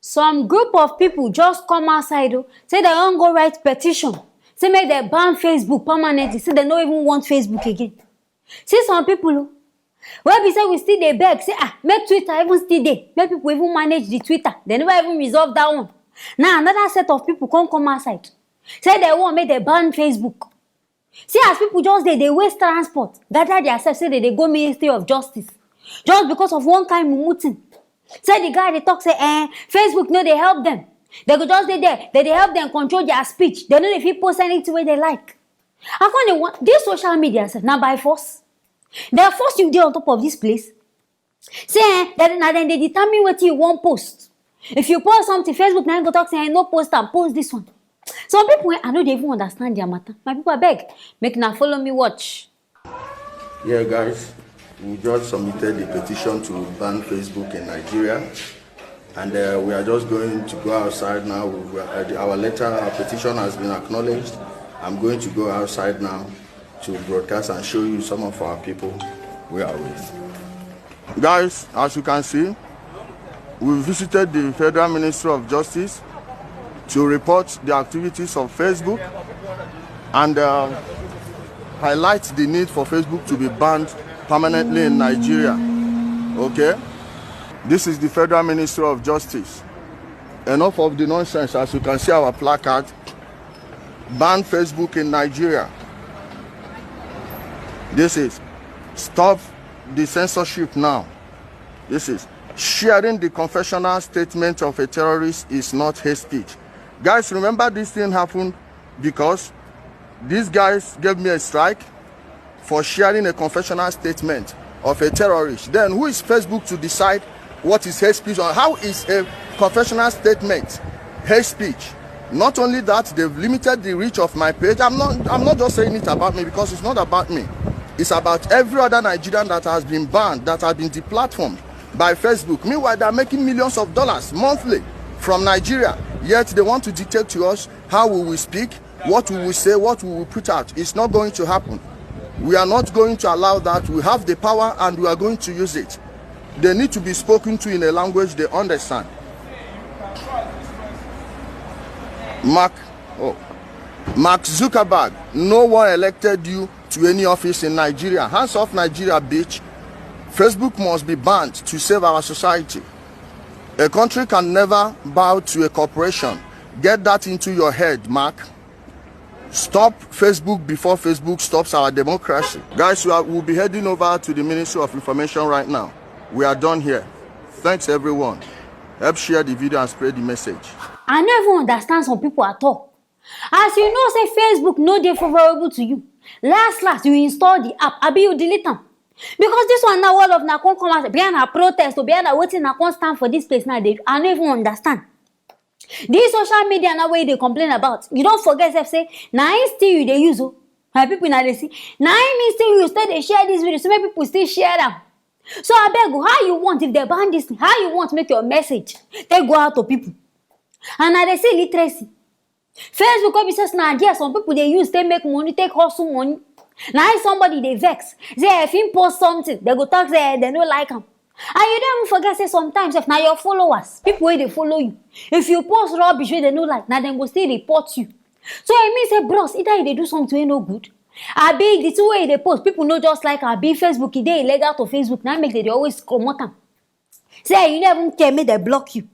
Some group of people just come outside say they don't go write petition. Say make they ban Facebook permanently. Say they don't even want Facebook again. See some people where we say we still dey beg. Say make Twitter even still dey. Make people even manage the Twitter. They never even resolve that one. Now another set of people come outside. Say they want make they ban Facebook. See as people just they waste transport. Gather themselves say they go Ministry of Justice. Just because of one kind meeting. Say the guy they talk say Facebook no they help them. They go just there. They help them control their speech. They know if you post anything where they like. How come they want this social media now by force? They force you there on top of this place. Say that then they determine what you want post. If you post something, Facebook now go talk say no post and post this one. Some people I know they even understand their matter. My people I beg, make now follow me watch. Yeah guys. We just submitted a petition to ban Facebook in Nigeria, and we are just going to go outside now. Our petition has been acknowledged. I'm going to go outside now to broadcast and show you some of our people we are with. Guys, as you can see, we visited the Federal Ministry of Justice to report the activities of Facebook and highlight the need for Facebook to be banned permanently in Nigeria. Okay, this is the Federal Ministry of Justice. Enough of the nonsense. As you can see our placard, ban Facebook in Nigeria. This is stop the censorship now. This is sharing the confessional statement of a terrorist is not hate speech. Guys, remember this thing happened because these guys gave me a strike for sharing a confessional statement of a terrorist. Then who is Facebook to decide what is hate speech or how is a confessional statement hate speech? Not only that, they've limited the reach of my page. I'm not just saying it about me because it's not about me. It's about every other Nigerian that has been banned, that has been deplatformed by Facebook. Meanwhile, they're making millions of dollars monthly from Nigeria. Yet they want to dictate to us how we will speak, what we will say, what we will put out. It's not going to happen. We are not going to allow that. We have the power and we are going to use it. They need to be spoken to in a language they understand. Mark Zuckerberg, no one elected you to any office in Nigeria. Hands off Nigeria, bitch. Facebook must be banned to save our society. A country can never bow to a corporation. Get that into your head, Mark. Stop Facebook before Facebook stops our democracy. Guys, we'll be heading over to the Ministry of Information right now. We are done here. Thanks everyone. Help share the video and spread the message. I never understand some people at all. As you know, say Facebook no dey favorable to you. Last you install the app, abi you delete them. Because this one now all of na come out behind a protest or behind a waiting na come stand for this place now. I don't even understand. This social media now where they complain about, you don't forget say now still you they use my people now they see now me still you still they share this video so many people still share them. So I beg you, how you want if they ban this thing, how you want to make your message they go out to people. And now they say literacy. Facebook come says now there some people they use they make money, take hustle money. Now if somebody they vex, say if him post something, they go talk say they don't like him. And you don't even forget say sometimes if now your followers, people where they follow you, if you post rubbish where they don't like, now they go still report you. So it means say bros, either they do something no good. I be the two way they post, people know just like I be Facebook, it they illegal to Facebook, now make they always promote them. Say you never care me, they block you. And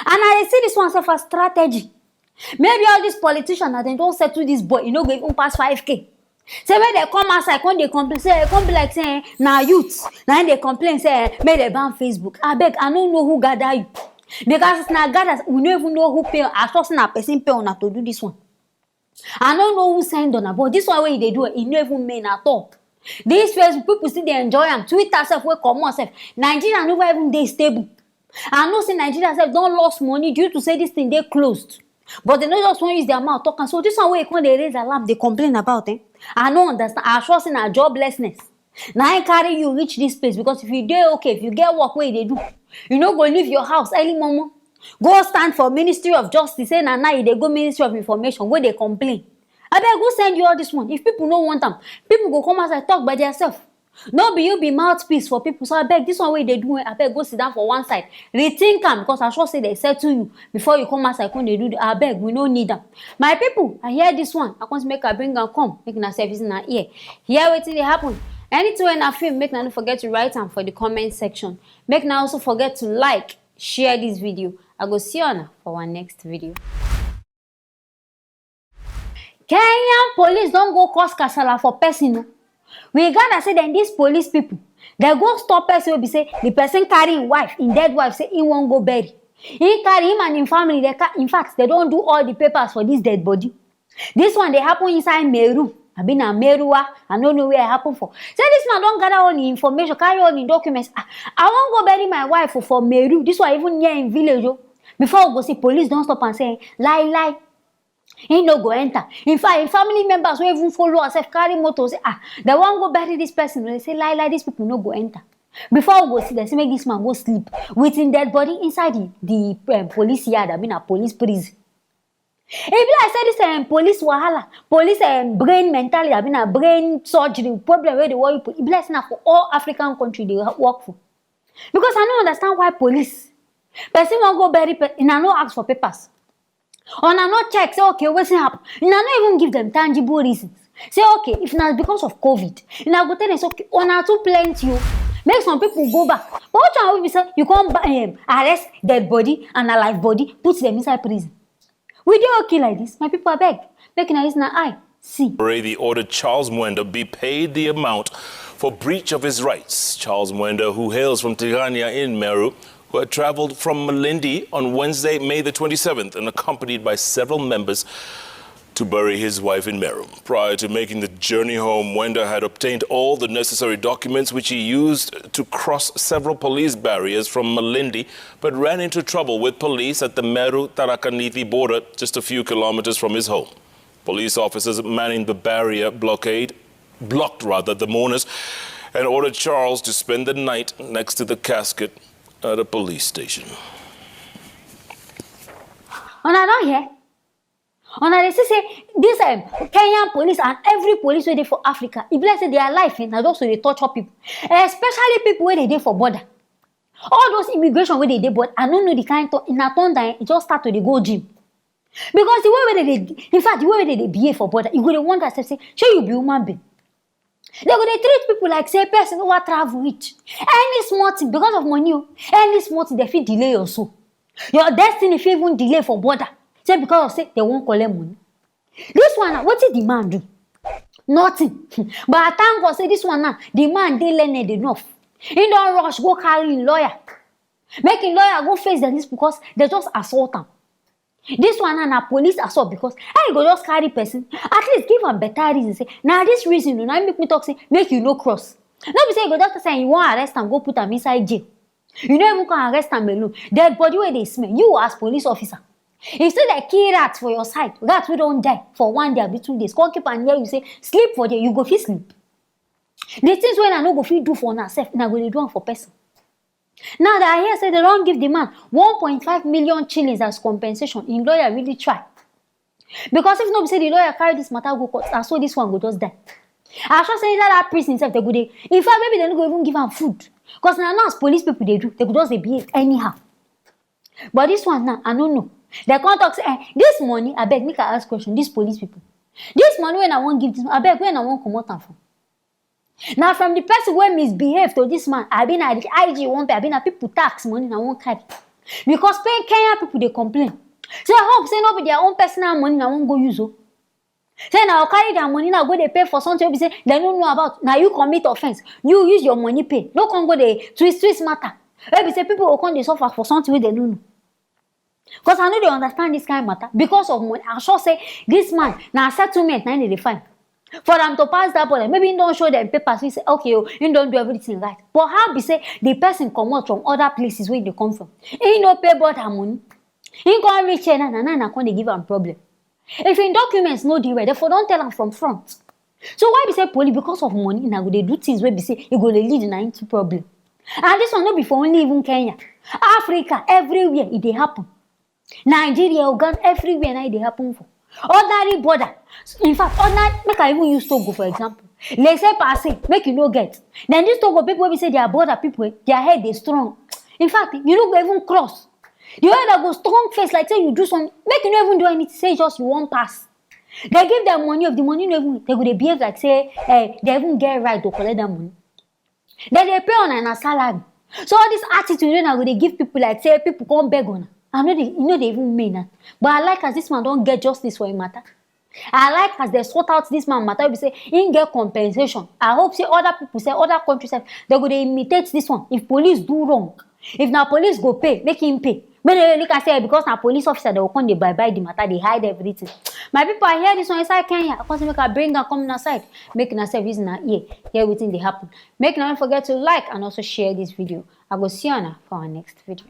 I see this one self as strategy. Maybe all these politicians that they don't settle this boy, you know, go even pass 5K. Say when they come outside, when they complain, say they come be like saying now youths. Now they complain, say may they ban Facebook. I beg, I don't know who gather you. Because now gathers, we don't even know who pay. I trust na person pay on to do this one. I don't know who signed on, but this one way they do it, it never mean at all. These Facebook people still they enjoy them. Twitter self will come on self. Nigeria never even they stable. I know say Nigeria self don't lost money due to say this thing they closed. But they don't just want to use their mouth talking. So this one way when they raise alarm, they complain about it. I don't understand. I trust in our joblessness. Now I carry you reach this place because if you do okay, if you get work where they do, you know go leave your house early mama. Go stand for Ministry of Justice. Say now they go Ministry of Information where they complain. I beg go send you all this one. If people don't want them, people go come outside talk by themselves. No be you be mouthpiece for people. So I beg this one way they do. I beg go sit down for one side. Rethink am because I sure say they settle you before you come outside. Come they do. I beg we no need them. My people, I hear this one. I want make I bring am come. Make na service in our ear. Hear wetin dey happen. Anything when I film, make na no forget to write am for the comment section. Make na also forget to like, share this video. I go see you for our next video. Kenyan police don't go cause kasala for person. We gather say then these police people, they go stop person wey be say the person carry him wife, him dead wife, say he won't go bury. He carry him and him family. In fact, they don't do all the papers for this dead body. This one they happen inside Meru. I been a Merua. I don't know where it happen for. Say this man don't gather all the information, carry all the documents. I won't go bury my wife for Meru. This one even near in village. Before we go see police don't stop and say lie. He no go enter. In fact, in family members will even follow us, carry motor, say, they won't go bury this person. They say, lie, these people no go enter. Before we go see, they say, make this man go sleep with him dead body inside the police yard. I mean, a police prison. If I say this police wahala, police brain mentality, I mean, a brain surgery problem where they want you put, it bless now for all African countries they work for. Because I don't understand why police, person won't go bury, and I no ask for papers. On a not check, say, okay, what's happening? And I not even give them tangible reasons. Say, okay, if not because of COVID, and I go tell them, okay, on a too plenty, you make some people go back. But what time will be say, you can't arrest dead body and a live body, put them inside prison. We do okay like this, my people are beg. Making a listen, I see. The ordered Charles Mwenda be paid the amount for breach of his rights. Charles Mwenda, who hails from Tigania in Meru, who had traveled from Malindi on Wednesday, May the 27th, and accompanied by several members to bury his wife in Meru. Prior to making the journey home, Mwenda had obtained all the necessary documents which he used to cross several police barriers from Malindi, but ran into trouble with police at the Meru-Tarakaniti border just a few kilometers from his home. Police officers manning the barrier blocked the mourners and ordered Charles to spend the night next to the casket at a police station. And I don't hear. And they say this Kenyan police and every police where they for Africa, if let's say their life and also they torture people, especially people where they dey for border. All those immigration where they dey, but I don't know the kind of in a turn that it just start to go gym. Because the way where they, in fact, the way where they behave for border, you go to wonder say, sure you be human being. They go they treat people like say person who travel rich. Any small thing because of money, any small thing they feel delay also. Your destiny feel even delay for border. Say because of say they won't collect money. This one, what did the man do? Nothing. But I thank God say this one now, the man they learned enough. He don't rush go carry lawyer. Making lawyer go face this because they just assault him. This one and a police assault because I go just carry person. At least give them better reason. Say, now this reason you make me talk say make you no cross. Not be say you go just say you want arrest and go put them inside jail. You know even can arrest them alone. Dead body where they smell. You as police officer. If say they kill rats for your side, rats we don't die for 1 day or 2 days. Come keep and hear you say sleep for there, you go fit sleep. The things when I no go fit do for myself, now go do for person. Now that I hear say they don't give the man 1.5 million shillings as compensation, in lawyer really try. Because if not say the lawyer carry this matter go court, and so this one go just die. I sure say that prison itself they go dey. In fact, maybe they no go even give him food. Because now as police people they do, they go just behave anyhow. But this one now, I don't know. They can't talk say, this money, I beg, make I ask question, these police people. This money when I won't give this, I beg, when I won't come out from. Now from the person who misbehave to this man, I been at the IG won't pay, I been at people tax money and I won't carry. Because paying Kenya people they complain. Say I hope say no be their own personal money I won't go use. Say now carry their money now go they pay for something we say they don't know about. Now you commit offense. You use your money pay. No can go they twist matter. Maybe say people will come they suffer for something we they don't know. Because I know they understand this kind of matter. Because of money, I sure say this man now settlement 985. For them to pass that point, maybe he don't show them papers. We say, okay, you don't do everything right. But how be say the person come out from other places where they come from? He no pay about her money. He can't reach here and they give him problem. If in documents no deal, therefore don't tell them from front. So why be say police because of money now they do things where be say you go to lead into problem. And this one not be for only even Kenya, Africa, everywhere it they happen. Nigeria, Uganda, everywhere now they happen for. Ordinary border. In fact, ordinary, make I even use Togo for example. laissez passer, make you no get. Then this Togo people wey say they are border people, their head dey strong. In fact, you no go even cross. The way that go strong face like say you do something, make you no even do anything, say just you won't pass. They give them money, if the money no even, they go dey behave like say they even get right to collect that money. Then they pay on a salary. So all this attitude wey na go dey give people like say people come beg on. I know they even mean that. But I like as this man don't get justice for him matter. I like as they sort out this man matter. We say he get compensation. I hope say other people say other countries say they go to imitate this one. If police do wrong, if now police go pay, make him pay. But they look at say because now police officer they will come they bye the matter, they hide everything. My people, I hear this one inside Kenya. Of course, make a bring and come inside, make a service in our ear, hear everything they happen. Make no forget to like and also share this video. I will see you on for our next video.